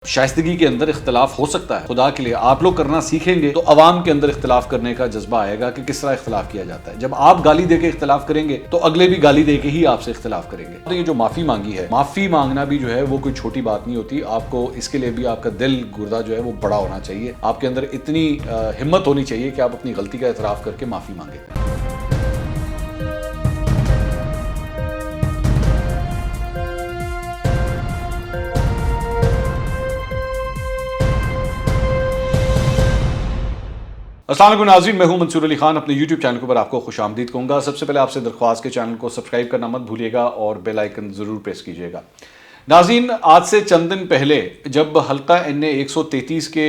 शाइस्तगी के अंदर इख्तलाफ हो सकता है, खुदा के लिए आप लोग करना सीखेंगे तो अवाम के अंदर इख्तलाफ करने का जज्बा आएगा कि किस तरह इख्तलाफ किया जाता है। जब आप गाली देके इख्तलाफ करेंगे तो अगले भी गाली देके ही आपसे इख्तलाफ करेंगे। तो ये जो माफी मांगी है, माफी मांगना भी जो है वो कोई छोटी बात नहीं होती। आपको इसके लिए भी आपका दिल गुर्दा जो है वो बड़ा होना चाहिए, आपके अंदर इतनी हिम्मत होनी चाहिए कि आप अपनी गलती का एतराफ करके माफी मांगे। अस्सलाम वालेकुम नाज़रीन, मैं हूं मंसूर अली खान। अपने YouTube चैनल पर आपको खुशामदीद कहूँगा। सबसे पहले आपसे दरख्वास्त के चैनल को सब्सक्राइब करना मत भूलिएगा और बेल आइकन ज़रूर प्रेस कीजिएगा। नाज़रीन, आज से चंद दिन पहले जब हल्का NA 133 के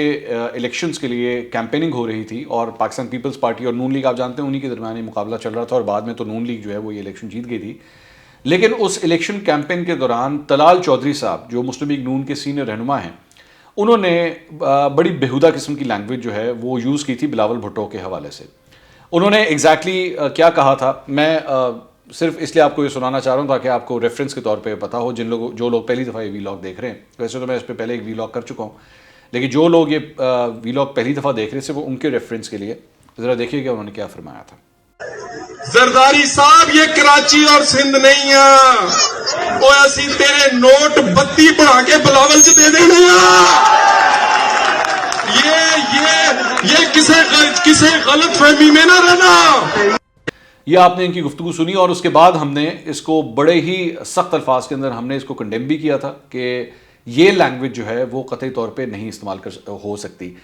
इलेक्शंस के लिए कैंपेनिंग हो रही थी और पाकिस्तान पीपल्स पार्टी और नून लीग, आप जानते हैं, उन्हीं के दरमियान ये मुकाबला चल रहा था और बाद में तो नून लीग जो है वो ये इलेक्शन जीत गई थी। लेकिन उस इलेक्शन कैंपेन के दौरान तलाल चौधरी साहब, जो मुस्लिम लीग नून के सीनियर रहनुमा हैं, उन्होंने बड़ी बेहुदा किस्म की लैंग्वेज जो है वो यूज़ की थी बिलावल भुट्टो के हवाले से। उन्होंने एग्जैक्टली क्या कहा था, मैं सिर्फ इसलिए आपको ये सुनाना चाह रहा हूँ ताकि आपको रेफरेंस के तौर पे पता हो। जो लोग पहली दफ़ा ये वीलॉग देख रहे हैं, वैसे तो मैं इस पर पहले एक वीलॉग कर चुका हूँ, लेकिन जो लोग ये वीलॉग पहली दफ़ा देख रहे थे वो उनके रेफरेंस के लिए ज़रा देखिएगा उन्होंने क्या फरमाया था। जरदारी साहब, ये कराची और सिंध नहीं है, वो असी तेरे नोट बत्ती बढ़ा के बिलावल च दे देने ये किसे गलत फहमी में ना रहना। ये आपने इनकी गुफ्तगू सुनी और उसके बाद हमने इसको बड़े ही सख्त अल्फाज के अंदर हमने इसको कंडेम भी किया था कि ये लैंग्वेज जो है वो कतई तौर पे नहीं इस्तेमाल हो सकती।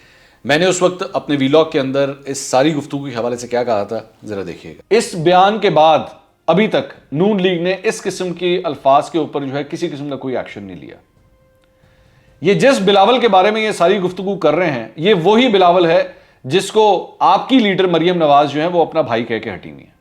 मैंने उस वक्त अपने वीलॉग के अंदर इस सारी गुफ्तगू के हवाले से क्या कहा था, जरा देखिएगा। इस बयान के बाद अभी तक नून लीग ने इस किस्म की अल्फाज के ऊपर जो है किसी किस्म का कोई एक्शन नहीं लिया। ये जिस बिलावल के बारे में ये सारी गुफ्तगू कर रहे हैं, ये वही बिलावल है जिसको आपकी लीडर मरियम नवाज जो है वो अपना भाई कह के हटी हुई है।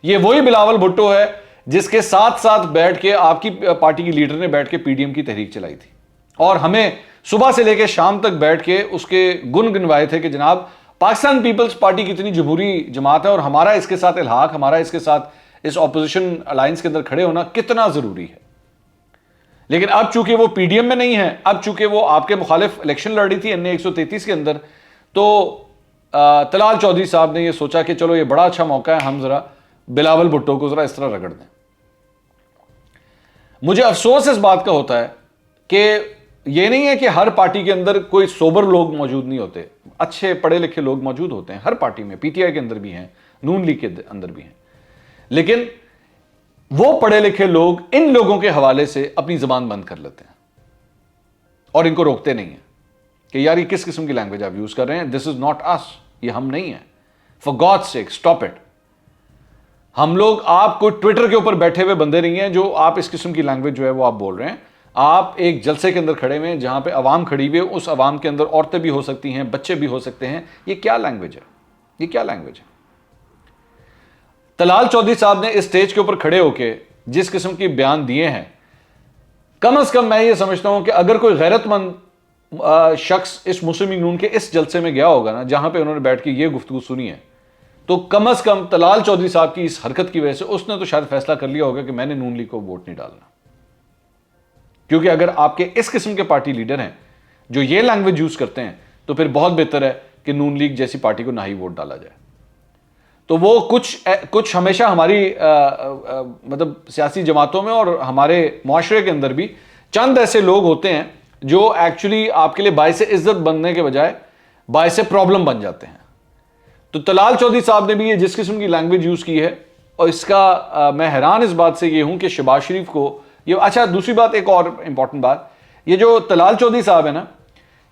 ये वही बिलावल भुट्टो है जिसके साथ साथ बैठ के आपकी पार्टी की लीडर ने बैठ के PDM की तहरीक चलाई थी और हमें सुबह से लेकर शाम तक बैठ के उसके गुण गिनवाए थे कि जनाब पाकिस्तान पीपल्स पार्टी कितनी जमहूरी जमात है और हमारा इसके साथ इल्हाक, हमारा इसके साथ इस ऑपोजिशन अलायंस के अंदर खड़े होना कितना जरूरी है। लेकिन अब चूंकि वो PDM में नहीं है, अब चूंकि वो आपके मुखालिफ इलेक्शन लड़ रही थी NA 133 के अंदर, तो तलाल चौधरी साहब ने ये सोचा कि चलो ये बड़ा अच्छा मौका है, हम जरा बिलावल भुट्टो को जरा इस तरह रगड़ दें। मुझे अफसोस इस बात का होता है कि ये नहीं है कि हर पार्टी के अंदर कोई सोबर लोग मौजूद नहीं होते, अच्छे पढ़े लिखे लोग मौजूद होते हैं हर पार्टी में। PTI के अंदर भी हैं, नून लीग के अंदर भी हैं, लेकिन वो पढ़े लिखे लोग इन लोगों के हवाले से अपनी जबान बंद कर लेते हैं और इनको रोकते नहीं हैं कि यार ये किस किस्म की लैंग्वेज आप यूज कर रहे हैं, दिस इज नॉट अस, ये हम नहीं है, for God sake stop it. हम लोग, आप कोई ट्विटर के ऊपर बैठे हुए बंदे नहीं हैं जो आप इस किस्म की लैंग्वेज जो है वो आप बोल रहे हैं। आप एक जलसे के अंदर खड़े हुए हैं जहां पे अवाम खड़ी हुई है, उस अवाम के अंदर औरतें भी हो सकती हैं, बच्चे भी हो सकते हैं। ये क्या लैंग्वेज है, ये क्या लैंग्वेज है? तलाल चौधरी साहब ने इस स्टेज के ऊपर खड़े होकर जिस किस्म के बयान दिए हैं, कम से कम मैं ये समझता हूं कि अगर कोई गैरतमंद शख्स इस मुस्लिम लीग नून के इस जलसे में गया होगा ना, जहां पे उन्होंने बैठ के ये गुफ्तगू सुनी है, तो कम से कम तलाल चौधरी साहब की इस हरकत की वजह से उसने तो शायद फैसला कर लिया होगा कि मैंने नून लीग को वोट नहीं डालना। क्योंकि अगर आपके इस किस्म के पार्टी लीडर हैं जो ये लैंग्वेज यूज करते हैं, तो फिर बहुत बेहतर है कि नून लीग जैसी पार्टी को ना ही वोट डाला जाए। तो वो कुछ हमेशा हमारी मतलब सियासी जमातों में और हमारे मुआशरे के अंदर भी चंद ऐसे लोग होते हैं जो एक्चुअली आपके लिए बायसे इज्जत बनने के बजाय बायसे प्रॉब्लम बन जाते हैं। तो तलाल चौधरी साहब ने भी ये जिस किस्म की लैंग्वेज यूज की है, और इसका मैं हैरान इस बात से ये हूं कि शहबाज शरीफ को ये, अच्छा दूसरी बात, एक और इंपॉर्टेंट बात, ये जो तलाल चौधरी साहब है ना,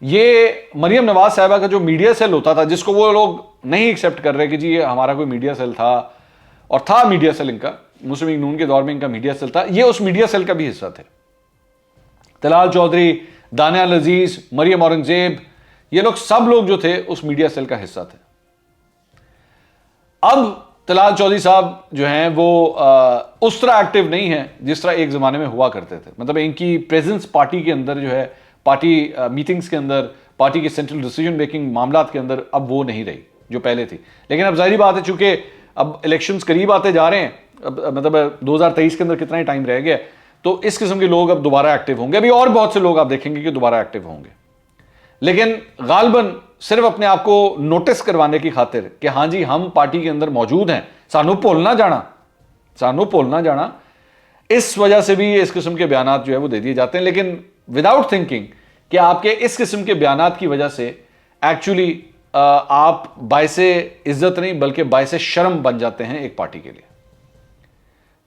ये मरियम नवाज साहिबा का जो मीडिया सेल होता था, जिसको वो लोग नहीं एक्सेप्ट कर रहे कि जी ये हमारा कोई मीडिया सेल था, और था मीडिया सेल इनका, मुस्लिम लीग नून के दौर में इनका मीडिया सेल था, ये उस मीडिया सेल का भी हिस्सा थे। तलाल चौधरी, दानियाल अजीज, मरियम औरंगजेब, ये लोग सब लोग जो थे उस मीडिया सेल का हिस्सा थे। अब तलाल चौधरी साहब जो हैं वो उस तरह एक्टिव नहीं है जिस तरह एक ज़माने में हुआ करते थे। मतलब इनकी प्रेजेंस पार्टी के अंदर जो है, पार्टी मीटिंग्स के अंदर, पार्टी के सेंट्रल डिसीजन मेकिंग मामलात के अंदर अब वो नहीं रही जो पहले थी। लेकिन अब जाहिर बात है, चूंकि अब इलेक्शंस करीब आते जा रहे हैं, मतलब 2023 के अंदर कितना ही टाइम रह गया, तो इस किस्म के लोग अब दोबारा एक्टिव होंगे। अभी और बहुत से लोग आप देखेंगे कि दोबारा एक्टिव होंगे, लेकिन गालबन सिर्फ अपने आप को नोटिस करवाने की खातिर कि हाँ जी हम पार्टी के अंदर मौजूद हैं, सानू भुलना जाना, इस वजह से भी इस किस्म के बयानात जो है वो दे दिए जाते हैं, लेकिन विदाउट थिंकिंग कि आपके इस किस्म के बयानात की वजह से एक्चुअली आप बायसे इज्जत नहीं बल्कि बायसे शर्म बन जाते हैं एक पार्टी के लिए।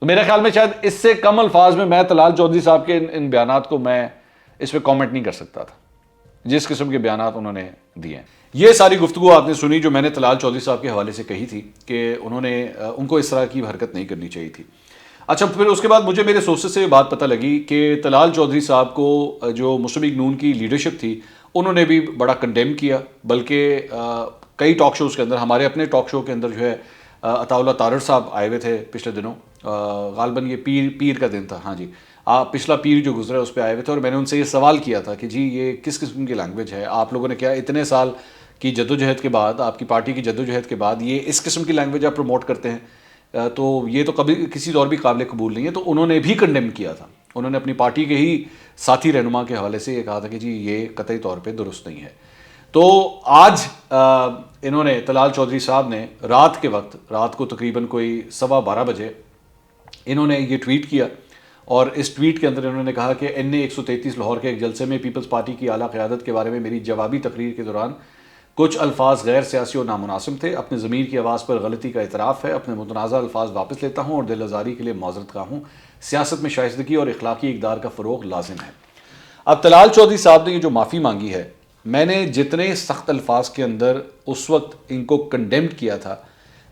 तो मेरे ख्याल में शायद इससे कम अल्फाज में मैं तलाल चौधरी साहब के इन बयानात को मैं इस पर कॉमेंट नहीं कर सकता था, जिस किस्म के बयानात उन्होंने दिए हैं। ये सारी गुफ्तगू आपने सुनी जो मैंने तलाल चौधरी साहब के हवाले से कही थी कि उनको इस तरह की हरकत नहीं करनी चाहिए थी। अच्छा, फिर उसके बाद मुझे मेरे सोर्सेज से बात पता लगी कि तलाल चौधरी साहब को जो मुस्लिम लीग नून की लीडरशिप थी उन्होंने भी बड़ा कंडेम किया, बल्कि कई टॉक शोज़ के अंदर, हमारे अपने टॉक शो के अंदर जो है अताउल्लाह तारड़ साहब आए हुए थे पिछले दिनों, गालबन ये पीर का दिन था, हाँ जी, पिछला पीर जो गुजरा उस पर आए हुए थे और मैंने उनसे ये सवाल किया था कि जी ये किस किस्म की लैंग्वेज है, आप लोगों ने क्या इतने साल की जद्दोजहद के बाद, आपकी पार्टी की जद्दोजहद के बाद ये इस किस्म की लैंग्वेज आप प्रमोट करते हैं, तो ये तो कभी किसी दौर भी काबिल कबूल नहीं है। तो उन्होंने भी कंडेम किया था, उन्होंने अपनी पार्टी के ही साथी रहनुमा के हवाले से ये कहा था कि जी ये कतई तौर पे दुरुस्त नहीं है। तो आज इन्होंने तलाल चौधरी साहब ने रात को तकरीबन कोई 12:15 बजे इन्होंने ये ट्वीट किया और इस ट्वीट के अंदर इन्होंने कहा कि NA 133 लाहौर के एक जलसे में पीपल्स पार्टी की आला क़यादत के बारे में मेरी जवाबी तकरीर के दौरान कुछ अल्फाज गैर सियासी और नामुनासिब थे। अपने ज़मीर की आवाज़ पर गलती का इतराफ़ है, अपने मुतनाज़ा अल्फाज वापस लेता हूँ और दिल आज़ारी के लिए माज़रत खा हूँ। सियासत में शाइस्तगी और इखलाकी इक़दार का फ़रोग़ लाजिम है। अब तलाल चौधरी साहब ने ये जो माफ़ी मांगी है, मैंने जितने सख्त अल्फाज के अंदर उस वक्त इनको कंडेम्ड किया था,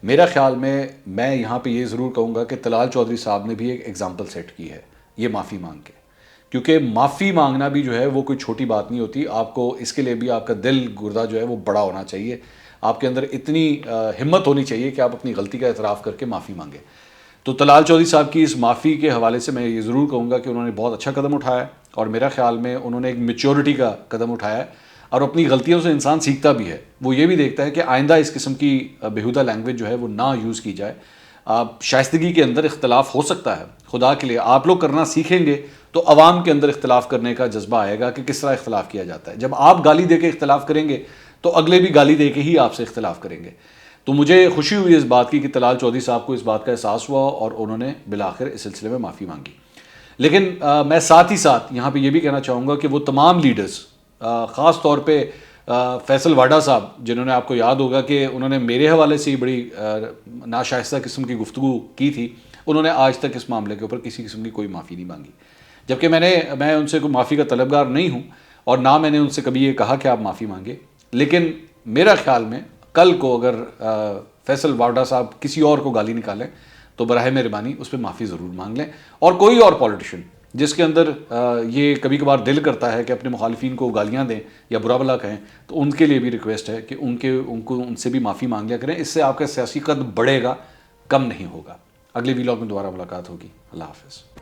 मेरा ख्याल में मैं यहाँ पे ये ज़रूर कहूँगा कि तलाल चौधरी साहब ने भी एक एग्ज़ाम्पल सेट की है ये माफ़ी मांग के, क्योंकि माफ़ी मांगना भी जो है वो कोई छोटी बात नहीं होती। आपको इसके लिए भी आपका दिल गुर्दा जो है वो बड़ा होना चाहिए, आपके अंदर इतनी हिम्मत होनी चाहिए कि आप अपनी गलती का एतराफ़ करके माफ़ी मांगे। तो तलाल चौधरी साहब की इस माफ़ी के हवाले से मैं ये ज़रूर कहूँगा कि उन्होंने बहुत अच्छा कदम उठाया और मेरा ख्याल में उन्होंने एक मैच्योरिटी का कदम उठाया है और अपनी गलतियों से इंसान सीखता भी है। वो ये भी देखता है कि आइंदा इस किस्म की बेहुदा लैंग्वेज जो है वो ना यूज़ की जाए। शाइस्तगी के अंदर इख्तलाफ हो सकता है, खुदा के लिए आप लोग करना सीखेंगे तो अवाम के अंदर इख्तलाफ करने का जज्बा आएगा कि किस तरह इख्तलाफ किया जाता है। जब आप गाली दे के इख्तलाफ करेंगे तो अगले भी गाली दे के ही आपसे इख्तलाफ करेंगे। तो मुझे खुशी हुई इस बात की कि तलाल चौधरी साहब को इस बात का एहसास हुआ और उन्होंने बिलाखिर इस सिलसिले में माफ़ी मांगी। लेकिन मैं साथ ही साथ यहाँ पे ये भी कहना चाहूँगा कि वो तमाम लीडर्स, ख़ास तौर पे फैसल वाडा साहब, जिन्होंने, आपको याद होगा कि उन्होंने मेरे हवाले से ही बड़ी नाशाइस्ता किस्म की गुफ्तगू की थी, उन्होंने आज तक इस मामले के ऊपर किसी किस्म की कोई माफ़ी नहीं मांगी, जबकि मैं उनसे कोई माफ़ी का तलबगार नहीं हूँ और ना मैंने उनसे कभी ये कहा कि आप माफ़ी मांगे। लेकिन मेरा ख्याल में कल को अगर फैसल वाडा साहब किसी और को गाली निकालें तो बराह मेहरबानी उस पर माफ़ी ज़रूर मांग लें। और कोई और पॉलिटिशियन जिसके अंदर ये कभी कभार दिल करता है कि अपने मुखालिफिन को गालियाँ दें या बुरा भला कहें, तो उनके लिए भी रिक्वेस्ट है कि उनसे भी माफ़ी मांग लिया करें। इससे आपका सियासी कद बढ़ेगा, कम नहीं होगा। अगले वीलॉग में दोबारा मुलाकात होगी। अल्लाह हाफ़िज़।